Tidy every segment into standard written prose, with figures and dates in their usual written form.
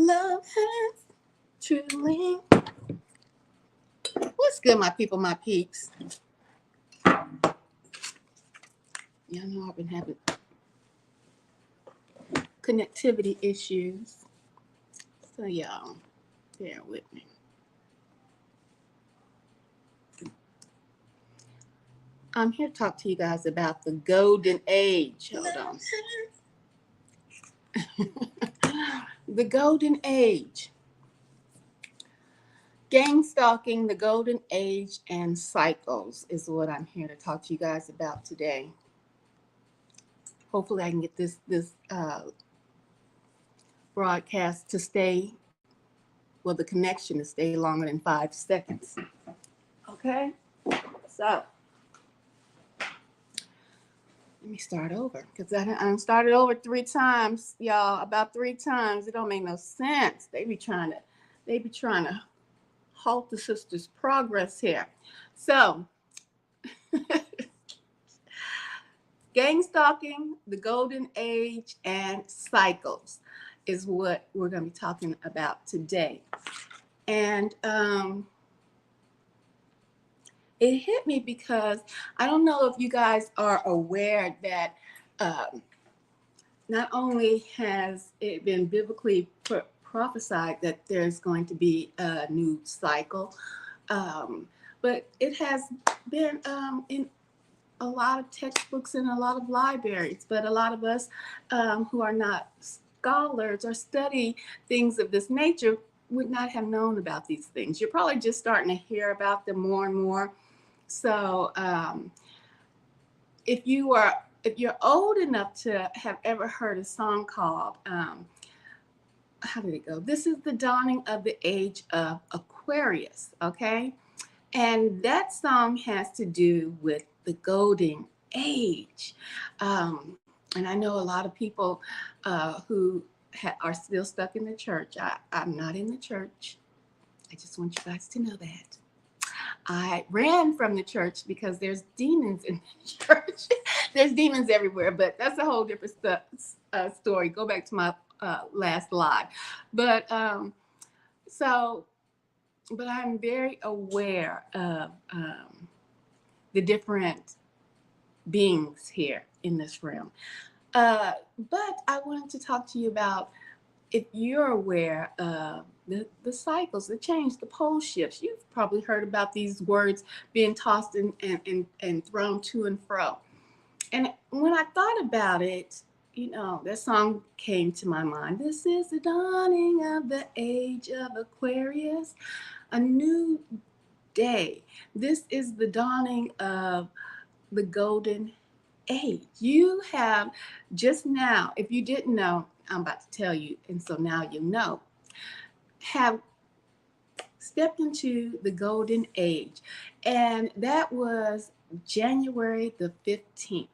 Love has truly. What's good, my people, my peeps? Y'all know I've been having connectivity issues. So y'all, bear with me. I'm here to talk to you guys about the golden age. Hold on. The golden age. Gang stalking, the golden age, and cycles is what I'm here to talk to you guys about today. Hopefully I can get this broadcast to stay, well, the connection to stay longer than 5 seconds. Okay? So, let me start over because I started over 3 times, y'all. About 3 times. It don't make no sense. They be trying to halt the sister's progress here. So, gang stalking, the golden age, and cycles is what we're going to be talking about today. And it hit me because I don't know if you guys are aware that not only has it been biblically prophesied that there's going to be a new cycle, but it has been in a lot of textbooks and a lot of libraries. But a lot of us who are not scholars or study things of this nature would not have known about these things. You're probably just starting to hear about them more and more. So if you're old enough to have ever heard a song called, how did it go? This is the dawning of the age of Aquarius, okay? And that song has to do with the golden age. And I know a lot of people who are still stuck in the church. I'm not in the church. I just want you guys to know that. I ran from the church because there's demons in the church. There's demons everywhere, but that's a whole different story. Go back to my last live. But but I'm very aware of the different beings here in this realm. But I wanted to talk to you about, if you're aware of the cycles, the change, the pole shifts. You've probably heard about these words being tossed and thrown to and fro. And when I thought about it, that song came to my mind. This is the dawning of the age of Aquarius, a new day. This is the dawning of the golden age. You have just now, if you didn't know, I'm about to tell you, and so now you know, have stepped into the golden age. And that was January the 15th.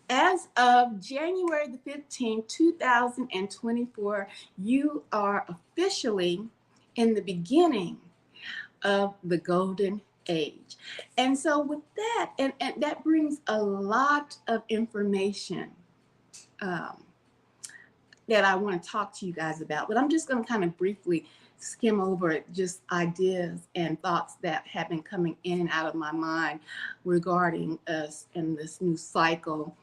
As of January the 15th, 2024, you are officially in the beginning of the golden age. And so with that, and that brings a lot of information that I want to talk to you guys about, but I'm just going to kind of briefly skim over just ideas and thoughts that have been coming in and out of my mind regarding us and this new cycle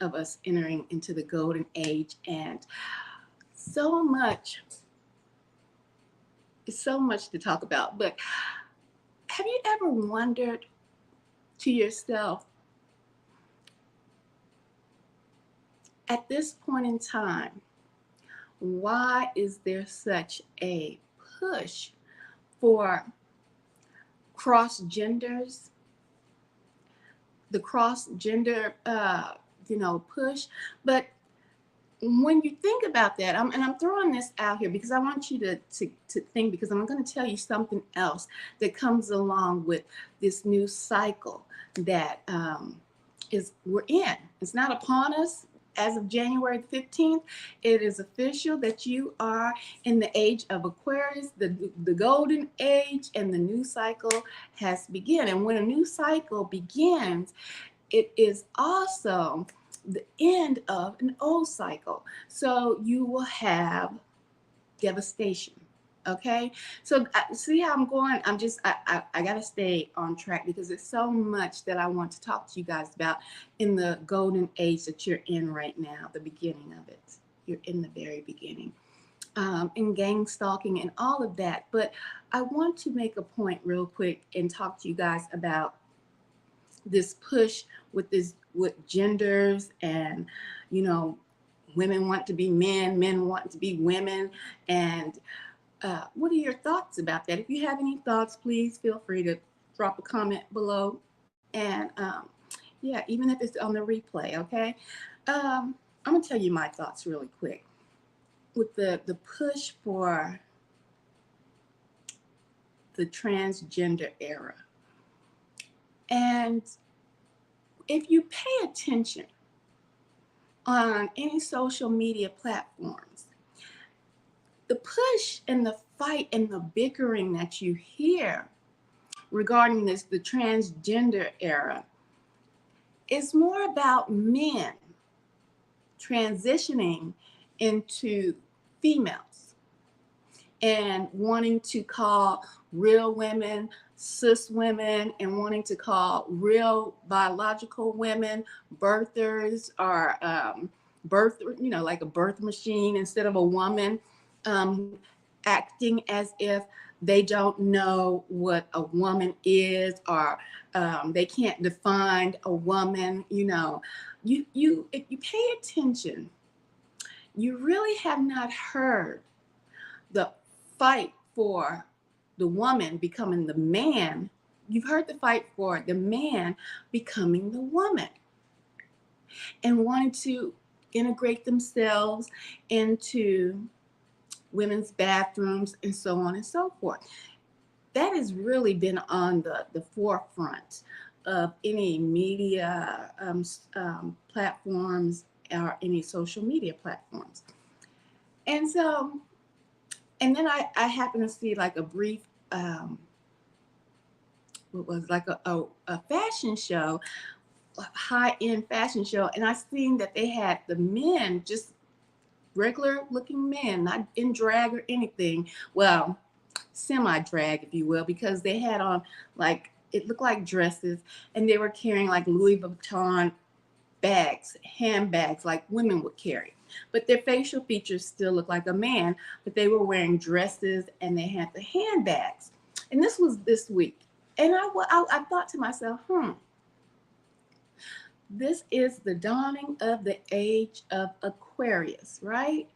of us entering into the golden age. And so much to talk about. But have you ever wondered to yourself, at this point in time, why is there such a push for cross genders, the cross gender, push? But when you think about that, I'm throwing this out here because I want you to think, because I'm going to tell you something else that comes along with this new cycle that we're in. It's not upon us. As of January 15th, it is official that you are in the age of Aquarius, the golden age, and the new cycle has begun. And when a new cycle begins, it is also the end of an old cycle. So you will have devastation. Okay, so see how I'm going. I got to stay on track because there's so much that I want to talk to you guys about in the golden age that you're in right now, the beginning of it. You're in the very beginning, in gang stalking and all of that. But I want to make a point real quick and talk to you guys about this push with genders, and you know, women want to be men want to be women, and what are your thoughts about that? If you have any thoughts, please feel free to drop a comment below. And yeah, even if it's on the replay, okay? I'm gonna tell you my thoughts really quick. With the push for the transgender era, and if you pay attention on any social media platforms, the push and the fight and the bickering that you hear regarding the transgender era is more about men transitioning into females and wanting to call real women cis women, and wanting to call real biological women birthers, or birth, you know, like a birth machine instead of a woman, um, acting as if they don't know what a woman is, or they can't define a woman. You know, you if you pay attention, you really have not heard the fight for the woman becoming the man. You've heard the fight for the man becoming the woman and wanting to integrate themselves into women's bathrooms and so on and so forth. That has really been on the forefront of any media platforms or any social media platforms. And so, and then I happened to see like a brief, what was like a fashion show, a high-end fashion show, and I seen that they had the men, just regular looking men, not in drag or anything. Well, semi-drag, if you will, because they had on, like, it looked like dresses, and they were carrying like Louis Vuitton bags, handbags, like women would carry. But their facial features still looked like a man, but they were wearing dresses and they had the handbags. And this was this week. And I thought to myself, this is the dawning of the age of Aquarius, right?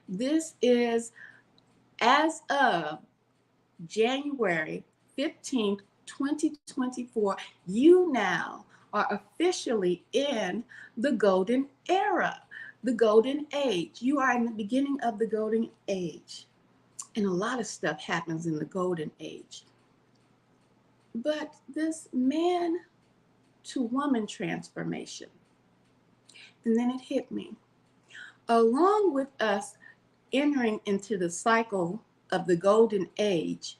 This is, as of January 15th, 2024, you now are officially in the golden era, the golden age. You are in the beginning of the golden age. And a lot of stuff happens in the golden age. But this man to woman transformation, and then it hit me. Along with us entering into the cycle of the golden age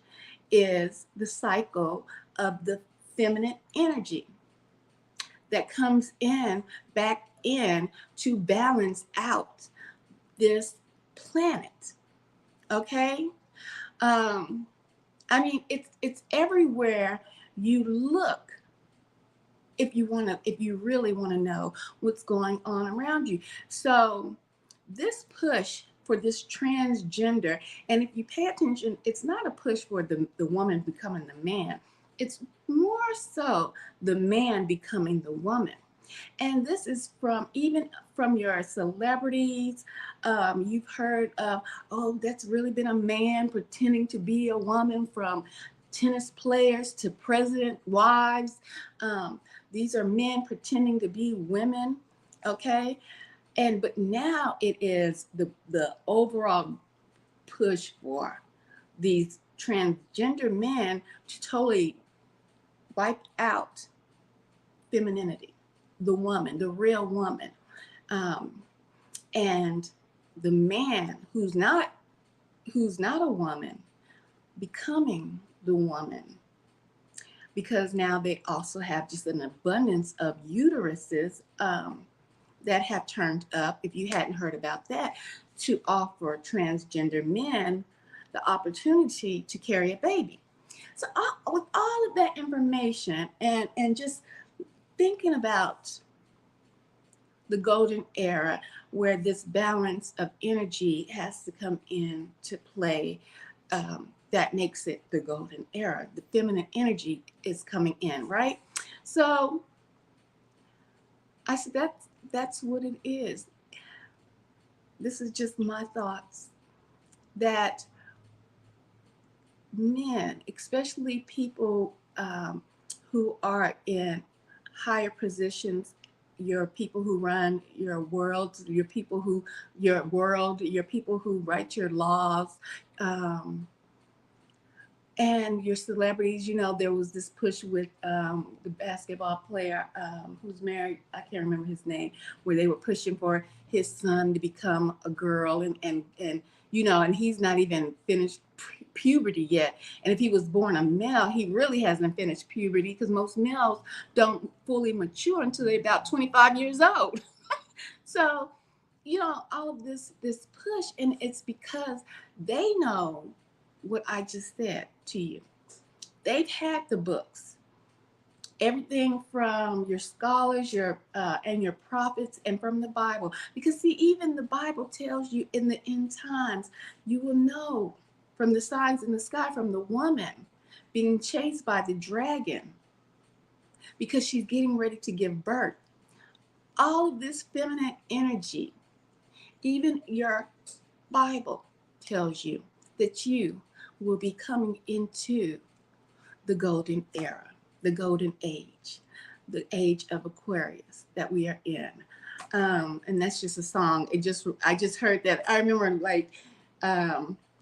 is the cycle of the feminine energy that comes in back in to balance out this planet. Okay? I mean, it's everywhere you look. If you really want to know what's going on around you. So this push for this transgender, and if you pay attention, it's not a push for the woman becoming the man. It's more so the man becoming the woman. And this is even from your celebrities. You've heard of, oh, that's really been a man pretending to be a woman, from tennis players to president wives. These are men pretending to be women, okay? But now it is the overall push for these transgender men to totally wipe out femininity, the woman, the real woman, and the man who's not a woman becoming the woman, because now they also have just an abundance of uteruses that have turned up, if you hadn't heard about that, to offer transgender men the opportunity to carry a baby. So with all of that information and just thinking about the golden era where this balance of energy has to come into play, that makes it the golden era. The feminine energy is coming in, right? So I said that's what it is. This is just my thoughts that men, especially people who are in higher positions, your people who run your world, your people who write your laws, um, and your celebrities. You know, there was this push with the basketball player who's married. I can't remember his name, where they were pushing for his son to become a girl, and you know, and he's not even finished puberty yet. And if he was born a male, he really hasn't finished puberty because most males don't fully mature until they're about 25 years old. So, you know, all of this push, and it's because they know what I just said to you. They've had the books, everything from your scholars, your and your prophets, and from the Bible. Because see, even the Bible tells you in the end times, you will know from the signs in the sky, from the woman being chased by the dragon because she's getting ready to give birth. All of this feminine energy, even your Bible tells you that you will be coming into the golden era, the golden age, the age of Aquarius that we are in. And that's just a song. I just heard that. I remember like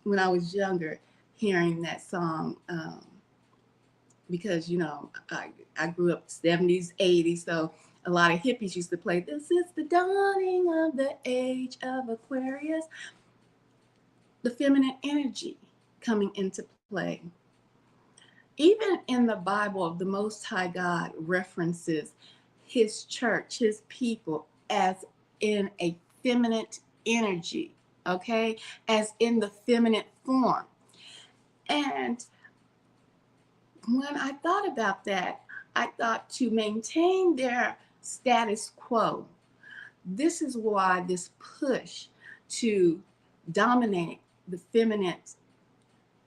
when I was younger hearing that song because, you know, I grew up 70s, 80s. So a lot of hippies used to play, "This is the dawning of the age of Aquarius." The feminine energy coming into play. Even in the Bible, the Most High God references his church, his people, as in a feminine energy, okay? As in the feminine form. And when I thought about that, I thought to maintain their status quo, this is why this push to dominate the feminine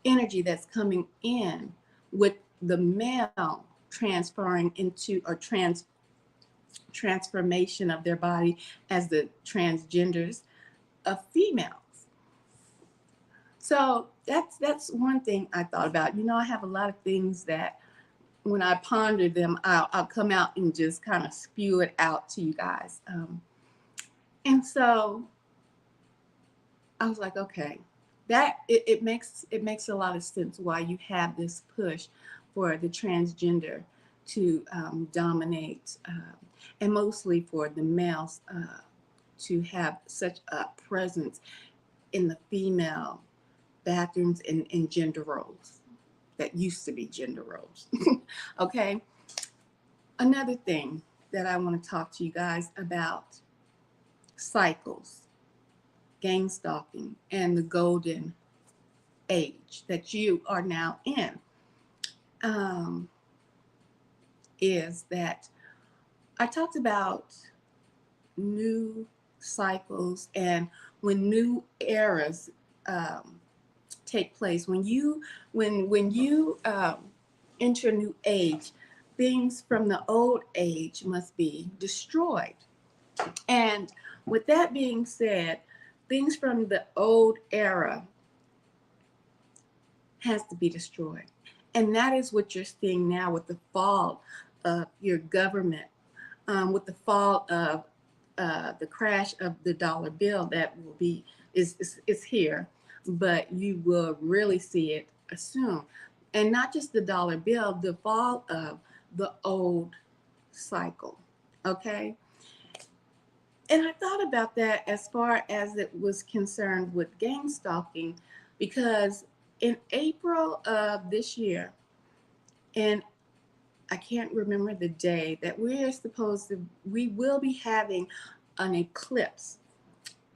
energy that's coming in with the male transferring into or transformation of their body as the transgenders of females. So that's one thing I thought about. You know, I have a lot of things that when I ponder them, I'll come out and just kind of spew it out to you guys. And so I was like, okay, it makes a lot of sense why you have this push for the transgender to dominate, and mostly for the males to have such a presence in the female bathrooms and gender roles that used to be gender roles. Okay. Another thing that I want to talk to you guys about: cycles, gang stalking, and the golden age that you are now in, um, is that I talked about new cycles and when new eras take place. When you enter a new age, things from the old age must be destroyed. And with that being said, things from the old era has to be destroyed. And that is what you're seeing now with the fall of your government, with the fall of the crash of the dollar bill that will be is here, but you will really see it soon. And not just the dollar bill, the fall of the old cycle. Okay. And I thought about that as far as it was concerned with gang stalking, because in April of this year, and I can't remember the day that we will be having an eclipse.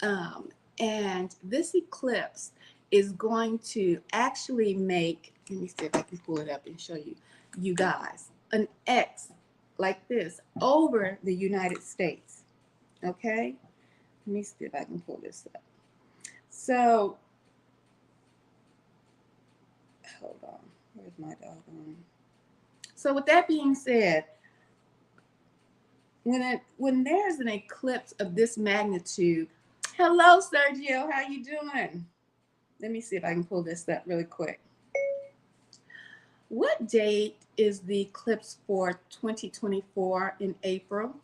And this eclipse is going to actually make, let me see if I can pull it up and show you guys, an X like this over the United States. Okay? Let me see if I can pull this up. So, hold on. Where's my doggone? So, with that being said, when there's an eclipse of this magnitude, hello, Sergio, how you doing? Let me see if I can pull this up really quick. What date is the eclipse for 2024 in April?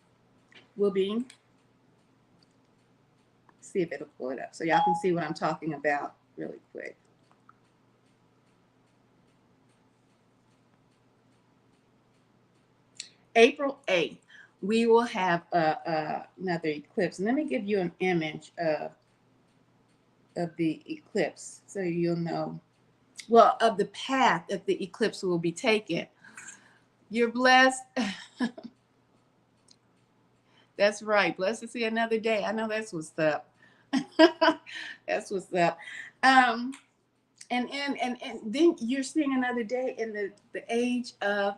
Will be. See if it'll pull it up so y'all can see what I'm talking about really quick. April 8th, we will have another eclipse. And let me give you an image of the eclipse so you'll know, well, of the path that the eclipse will be taken. You're blessed. That's right. Blessed to see another day. I know that's what's up. That's what's up. And then you're seeing another day in the age of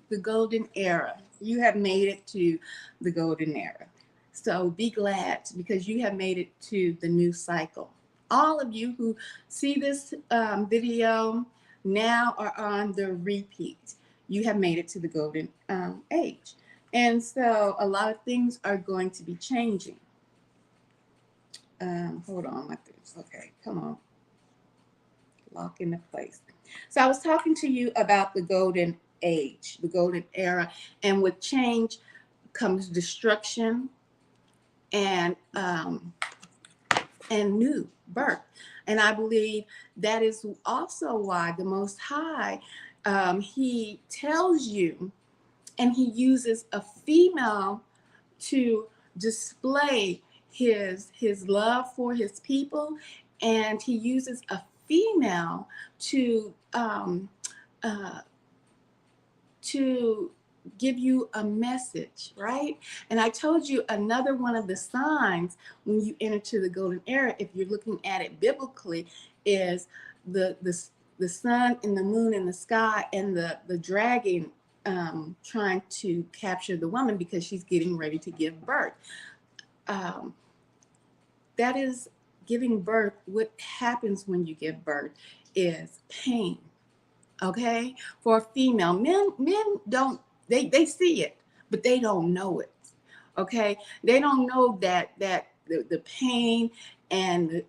the golden era. You have made it to the golden era. So be glad because you have made it to the new cycle. All of you who see this video now are on the repeat. You have made it to the golden age. And so a lot of things are going to be changing. Hold on, like this. Okay, come on. Lock into place. So I was talking to you about the golden age, the golden era, and with change comes destruction and new birth. And I believe that is also why the Most High, he tells you, and he uses a female to display his love for his people, and he uses a female uh, to give you a message, right? And I told you another one of the signs when you enter to the golden era, if you're looking at it biblically, is the sun and the moon in the sky and the dragon trying to capture the woman because she's getting ready to give birth. That is giving birth. What happens when you give birth is pain. Okay, for a female, men don't, they see it, but they don't know it. Okay, they don't know that the pain and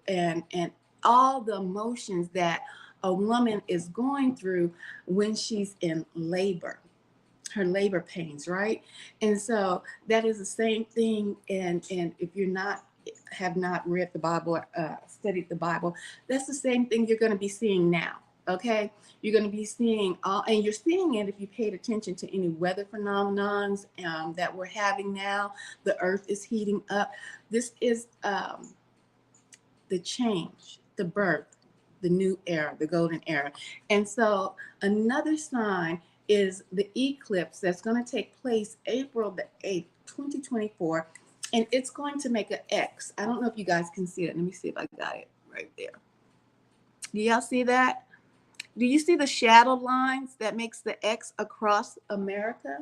all the emotions that a woman is going through when she's in labor, her labor pains, right? And so that is the same thing. And if you're not have not read the Bible, studied the Bible, that's the same thing you're going to be seeing now. Okay, you're going to be seeing all, and you're seeing it if you paid attention to any weather phenomenons that we're having now. The earth is heating up. This is the change, the birth, the new era, the golden era. And so another sign is the eclipse that's going to take place April the 8th, 2024. And it's going to make an X. I don't know if you guys can see it. Let me see if I got it right there. Do y'all see that? Do you see the shadow lines that makes the X across America?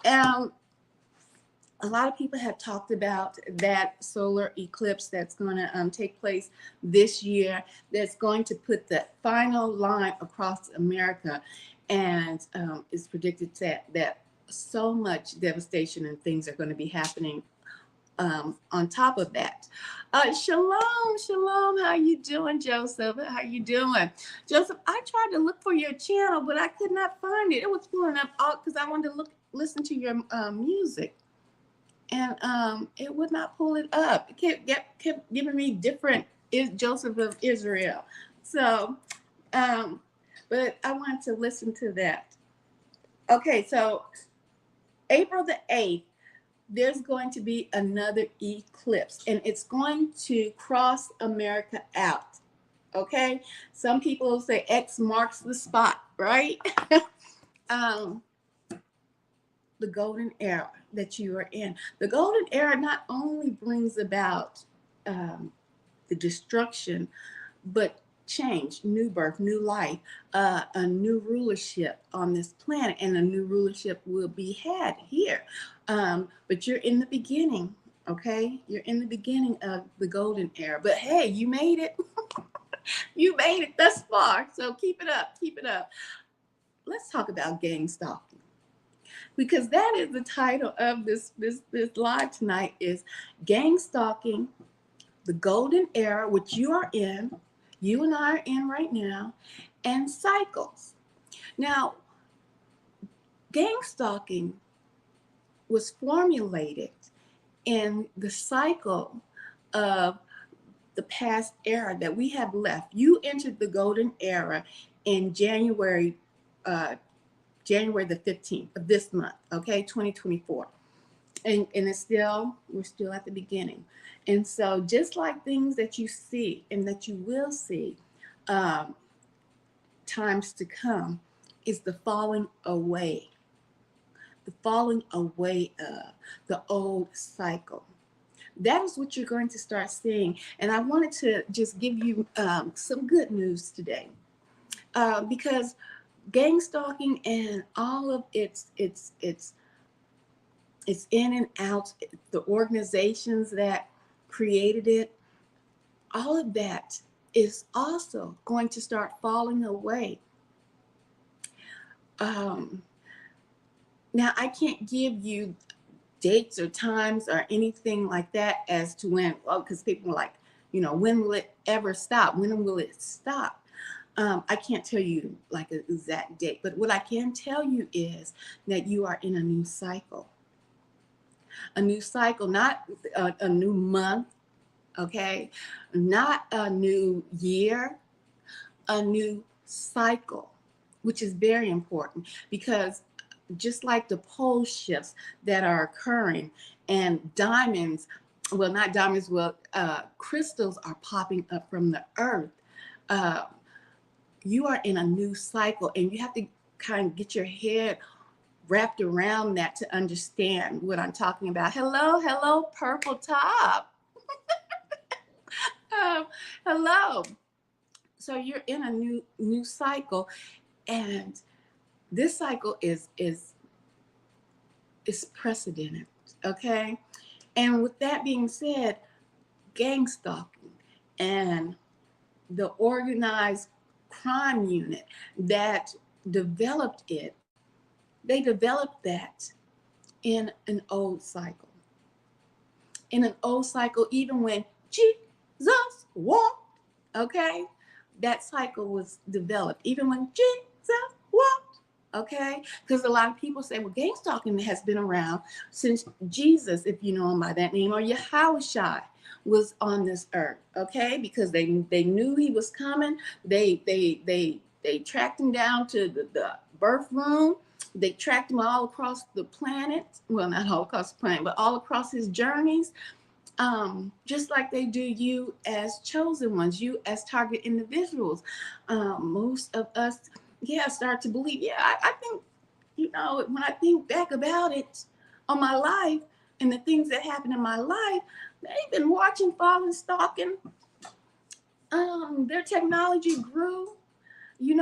A lot of people have talked about that solar eclipse that's going to take place this year, that's going to put the final line across America. And it's predicted that so much devastation and things are going to be happening on top of that. Shalom. How you doing, Joseph? How you doing? Joseph, I tried to look for your channel, but I could not find it. It was pulling up all because I wanted to listen to your music. And it would not pull it up. It kept giving me different Joseph of Israel. So, but I wanted to listen to that. Okay, so April the 8th, there's going to be another eclipse, and it's going to cross America out. Okay, some people say X marks the spot, right? The golden era. that you are in. The golden era not only brings about the destruction, but change, new birth, new life, a new rulership on this planet, and a new rulership will be had here. But you're in the beginning, okay? You're in the beginning of the golden era. But hey, you made it. You made it thus far. So keep it up, keep it up. Let's talk about gang stalking, because that is the title of this live tonight, is gang stalking, the golden era, which you are in, you and I are in right now, and cycles. Now, gang stalking was formulated in the cycle of the past era that we have left. You entered the golden era in January the 15th of this month, okay, 2024. And it's still, we're still at the beginning. And so just like things that you see and that you will see um, times to come, is the falling away of the old cycle. That is what you're going to start seeing. And I wanted to just give you some good news today, because gang stalking and all of its in and out, the organizations that created it, all of that is also going to start falling away. Um, Now, I can't give you dates or times or anything like that as to when, well, because people are like, when will it ever stop? When will it stop? I can't tell you like an exact date, but what I can tell you is that you are in a new cycle. A new cycle, not a new month, okay? Not a new year, a new cycle, which is very important, because just like the pole shifts that are occurring, and diamonds, well, not diamonds, well, crystals are popping up from the earth. Uh, you are in a new cycle, and you have to kind of get your head wrapped around that to understand what I'm talking about. Hello, hello, purple top. Um, hello. So you're in a new cycle, and this cycle is precedented, okay? And with that being said, gang stalking and the organized crime unit that developed it, they developed that in an old cycle. In an old cycle, even when Jesus walked, okay, that cycle was developed. Even when Jesus walked, okay? Because a lot of people say, well, gang stalking has been around since Jesus, if you know him by that name, or Yahushua was on this earth, okay? Because they knew he was coming. They tracked him down to the birth room. They tracked him all across the planet. Well, not all across the planet, but all across his journeys. Just like they do you as chosen ones, you as target individuals. Most of us, start to believe, I think, when I think back about it on my life and the things that happened in my life, they've been watching, following, stalking. Their technology grew. They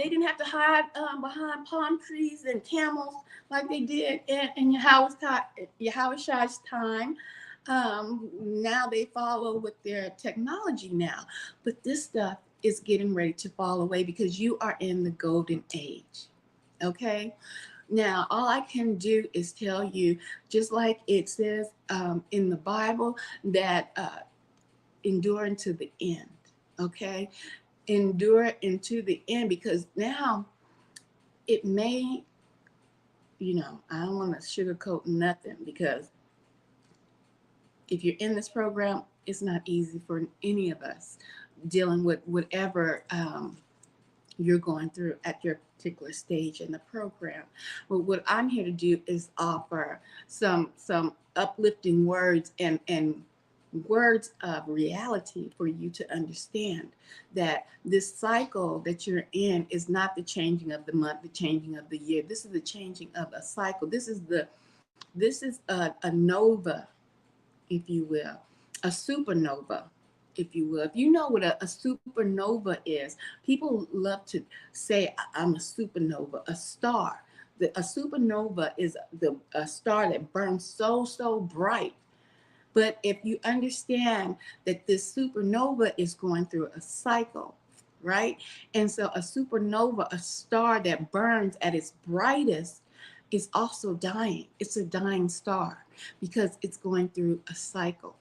didn't have to hide behind palm trees and camels like they did in Yahushua's time. Now they follow with their technology now, but this stuff is getting ready to fall away because you are in the golden age. Okay. Now, all I can do is tell you, just like it says in the Bible, that endure unto the end. Okay. Endure into the end, because now it may, I don't want to sugarcoat nothing, because if you're in this program, it's not easy for any of us dealing with whatever you're going through at your particular stage in the program. But what I'm here to do is offer some uplifting words and words of reality for you to understand that this cycle that you're in is not the changing of the month, the changing of the year. This is the changing of a cycle. This is the This is a nova, if you will, a supernova, if you will. If you know what a supernova is, people love to say, I'm a supernova, a star. A supernova is a star that burns so bright. But if you understand that this supernova is going through a cycle, right? And so a supernova, a star that burns at its brightest, is also dying. It's a dying star because it's going through a cycle.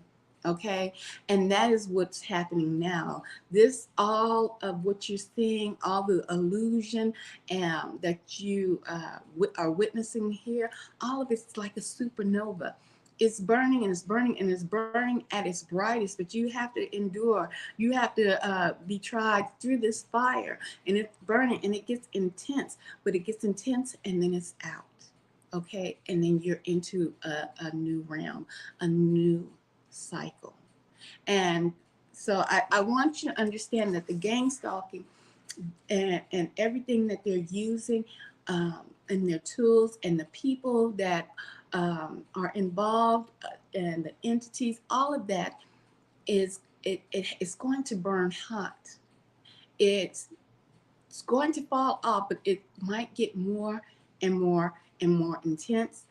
Okay. And that is what's happening now. This, all of what you're seeing, all the illusion that you are witnessing here, all of it's like a supernova. It's burning and it's burning and it's burning at its brightest, but you have to endure. You have to be tried through this fire, and it's burning and it gets intense, but it gets intense and then it's out. Okay. And then you're into a new realm, a new cycle. And so I want you to understand that the gang stalking and everything that they're using, and their tools and the people that are involved, and the entities, all of that is going to burn hot. It's going to fall off, but it might get more and more and more intense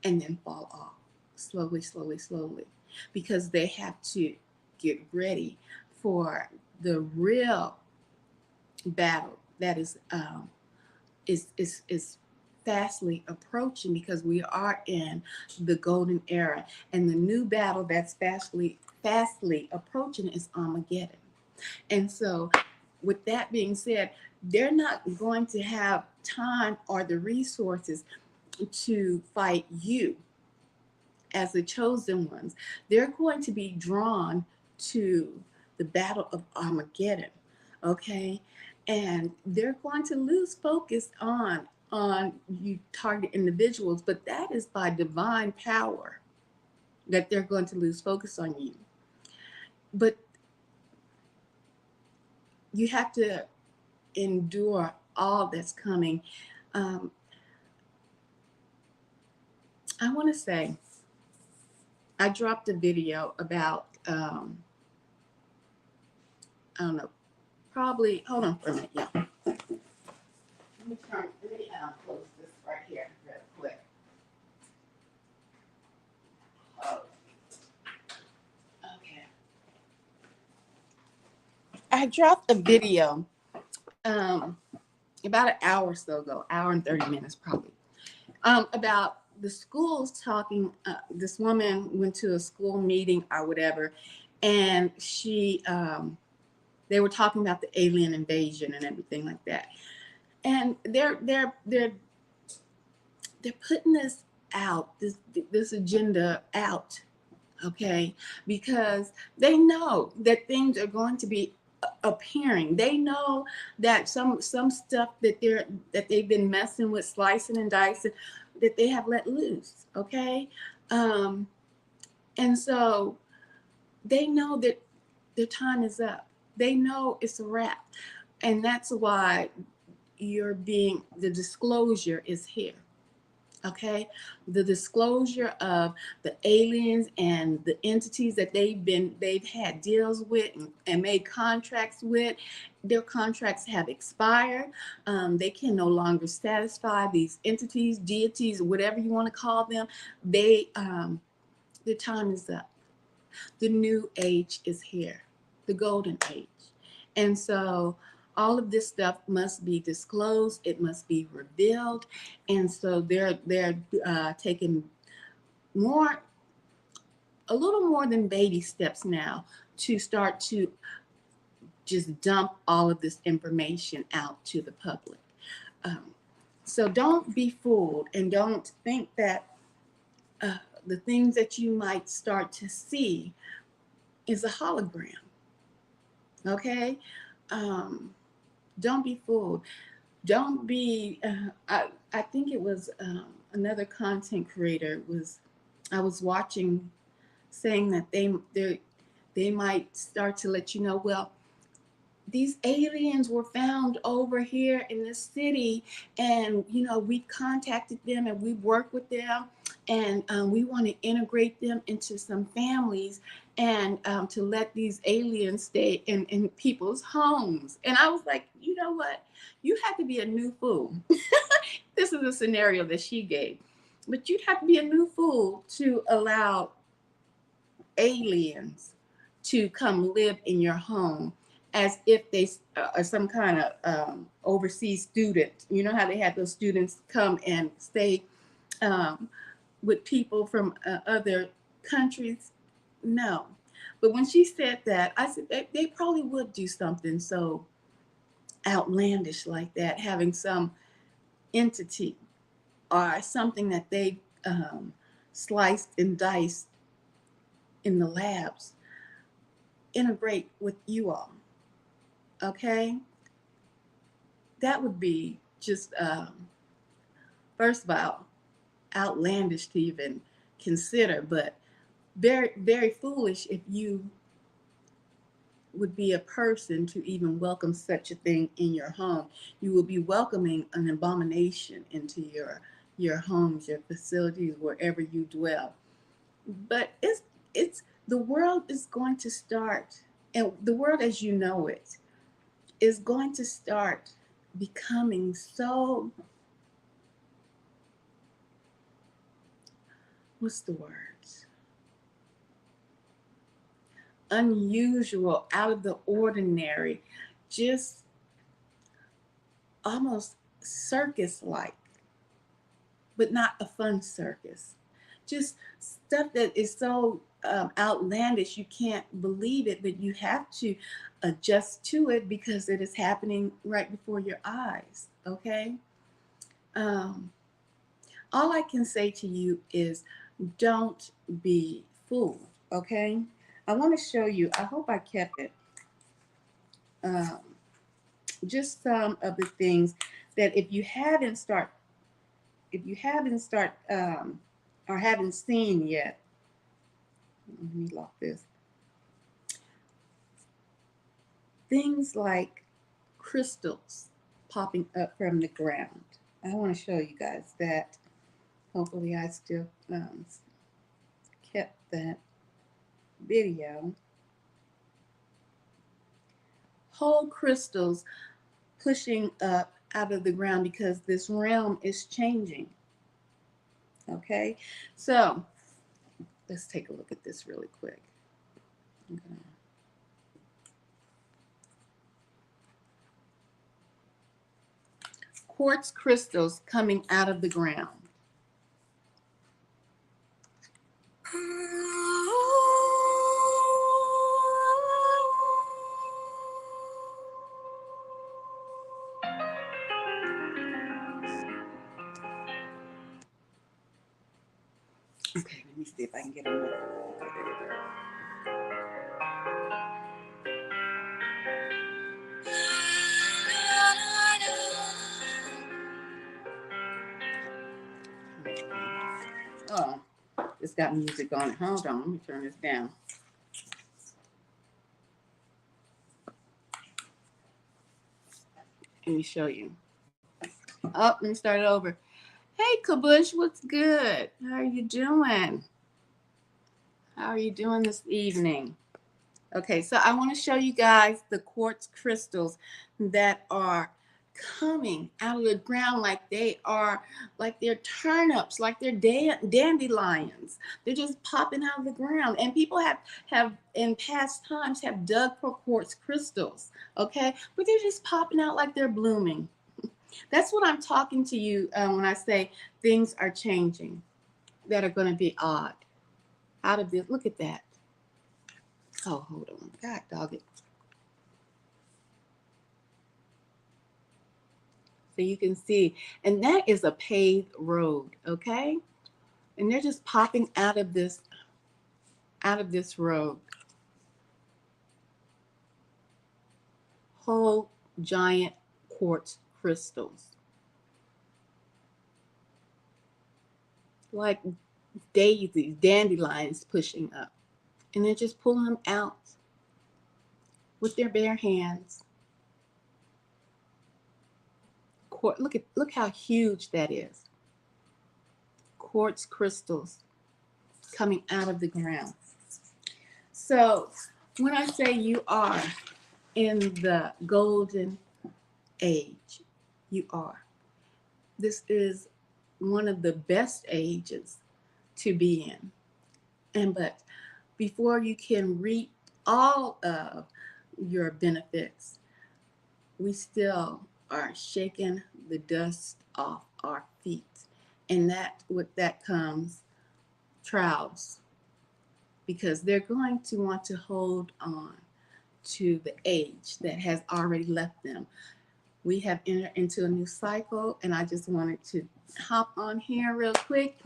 and then fall off slowly, slowly, slowly, because they have to get ready for the real battle that is fastly approaching, because we are in the golden era, and the new battle that's fastly approaching is Armageddon. And so, with that being said, they're not going to have time or the resources to fight you as the chosen ones. They're going to be drawn to the battle of Armageddon, okay? And they're going to lose focus on you target individuals, but that is by divine power that they're going to lose focus on you. But you have to endure all that's coming. Um, I want to say, I dropped a video about, I don't know, probably, hold on for a minute, yeah. Let me close this right here real quick. Oh, okay. I dropped a video about an hour or so ago, hour and 30 minutes probably, about the schools talking. This woman went to a school meeting or whatever, and they were talking about the alien invasion and everything like that. And they're putting this out, this agenda out, okay, because they know that things are going to be appearing. They know that some stuff that they've been messing with, slicing and dicing, that they have let loose, okay. um and so they know that their time is up. They know it's a wrap, and that's why the disclosure is here. Okay, the disclosure of the aliens and the entities that they've had deals with and made contracts with. Their contracts have expired. They can no longer satisfy these entities, deities, whatever you want to call them. Their time is up. The new age is here, the golden age. And so all of this stuff must be disclosed. It must be revealed. And so they're taking more, a little more than baby steps now, to start to just dump all of this information out to the public. Um, so don't be fooled, and don't think that the things that you might start to see is a hologram. Okay. um, don't be fooled. Don't be I think it was another content creator was I was watching, saying that they might start to let you know, well, these aliens were found over here in this city, and we contacted them and we worked with them, and we want to integrate them into some families, and to let these aliens stay in people's homes. And I was like, you know what, you have to be a new fool. This is a scenario that she gave, but you'd have to be a new fool to allow aliens to come live in your home, as if they are some kind of overseas student. You know how they had those students come and stay um, with people from other countries? No. But when she said that, I said they probably would do something so outlandish like that, having some entity or something that they sliced and diced in the labs integrate with you all. Okay, that would be just first of all outlandish to even consider, but very, very foolish if you would be a person to even welcome such a thing in your home. You will be welcoming an abomination into your homes, your facilities, wherever you dwell. But it's the world is going to start, and the world as you know it is going to start becoming so, what's the word? Unusual, out of the ordinary, just almost circus like, but not a fun circus. Just stuff that is so outlandish you can't believe it, but you have to adjust to it because it is happening right before your eyes. Okay. Um, all I can say to you is don't be fooled. Okay. I want to show you, I hope I kept it. Um, just some of the things that if you haven't start or haven't seen yet. Let me lock this. Things like crystals popping up from the ground. I want to show you guys that. Hopefully I still kept that video. Whole crystals pushing up out of the ground because this realm is changing. Okay, so let's take a look at this really quick. Quartz crystals coming out of the ground. Okay, let me see if I can get another. Oh, it's got music on it. Hold on, let me turn this down. Let me show you. Oh, let me start it over. Hey, Kabush, what's good? How are you doing? How are you doing this evening? Okay, so I want to show you guys the quartz crystals that are coming out of the ground like they're turnips, like they're dandelions. They're just popping out of the ground, and people have in past times have dug for quartz crystals. Okay, but they're just popping out like they're blooming. That's what I'm talking to you when I say things are changing that are going to be odd. Out of this, look at that. Oh, hold on. God dog it. So you can see, and that is a paved road, okay? And they're just popping out of this road. Whole giant quartz crystals. Like daisies, dandelions pushing up. And they're just pulling them out with their bare hands. look how huge that is. Quartz crystals coming out of the ground. So when I say you are in the golden age, you are. This is one of the best ages to be in. But before you can reap all of your benefits, we still are shaking the dust off our feet. And that with that comes trials, because they're going to want to hold on to the age that has already left them. We have entered into a new cycle, and I just wanted to hop on here real quick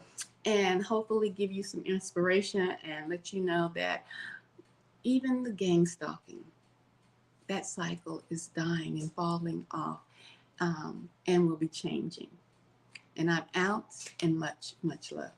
and hopefully give you some inspiration and let you know that even the gang stalking, that cycle is dying and falling off, and will be changing. And I'm out, and much, much love.